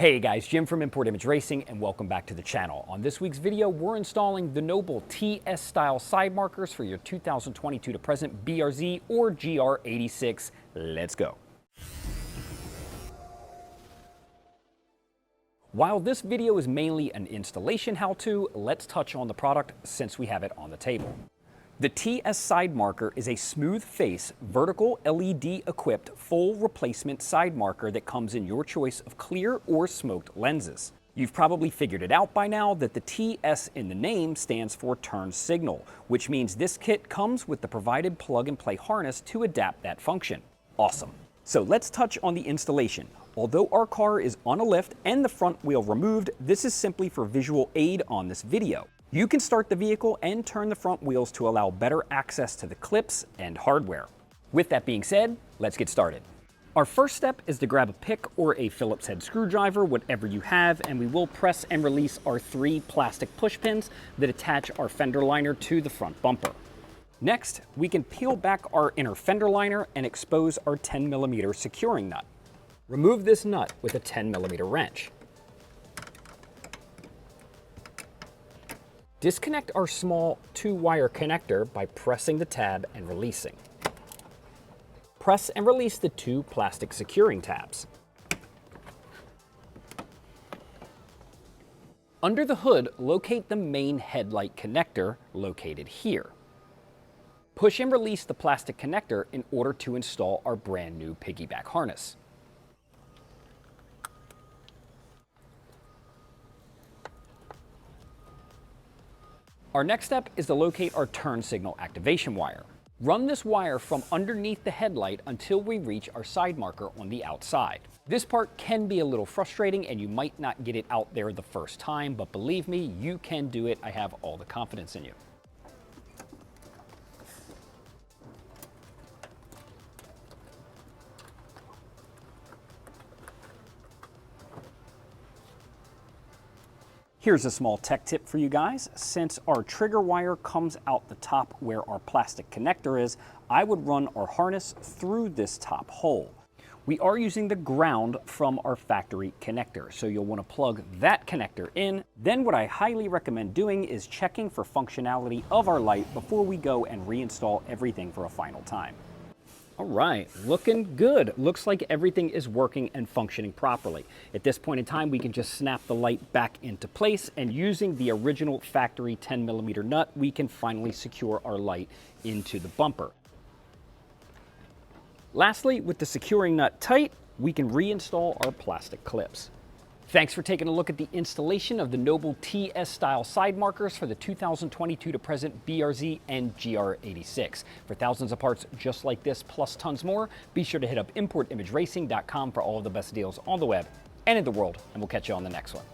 Hey guys, Jim from Import Image Racing and welcome back to the channel. On this week's video, we're installing the Noble TS style side markers for your 2022 to present BRZ or GR86. Let's go. While this video is mainly an installation how-to, let's touch on the product since we have it on the table. The TS side marker is a smooth face, vertical LED equipped full replacement side marker that comes in your choice of clear or smoked lenses. You've probably figured it out by now that the TS in the name stands for turn signal, which means this kit comes with the provided plug and play harness to adapt that function. Awesome. So let's touch on the installation. Although our car is on a lift and the front wheel removed, this is simply for visual aid on this video. You can start the vehicle and turn the front wheels to allow better access to the clips and hardware. With that being said, let's get started. Our first step is to grab a pick or a Phillips head screwdriver, whatever you have, and we will press and release our 3 plastic push pins that attach our fender liner to the front bumper. Next, we can peel back our inner fender liner and expose our 10mm securing nut. Remove this nut with a 10mm wrench. Disconnect our small 2-wire connector by pressing the tab and releasing. Press and release the 2 plastic securing tabs. Under the hood, locate the main headlight connector located here. Push and release the plastic connector in order to install our brand new piggyback harness. Our next step is to locate our turn signal activation wire. Run this wire from underneath the headlight until we reach our side marker on the outside. This part can be a little frustrating and you might not get it out there the first time, but believe me, you can do it. I have all the confidence in you. Here's a small tech tip for you guys. Since our trigger wire comes out the top where our plastic connector is, I would run our harness through this top hole. We are using the ground from our factory connector, so you'll want to plug that connector in. Then what I highly recommend doing is checking for functionality of our light before we go and reinstall everything for a final time. All right, looking good. Looks like everything is working and functioning properly. At this point in time, we can just snap the light back into place, and using the original factory 10mm nut, we can finally secure our light into the bumper. Lastly, with the securing nut tight, we can reinstall our plastic clips. Thanks for taking a look at the installation of the Noble TS style side markers for the 2022 to present BRZ and GR86. For thousands of parts just like this, plus tons more, be sure to hit up importimageracing.com for all of the best deals on the web and in the world, and we'll catch you on the next one.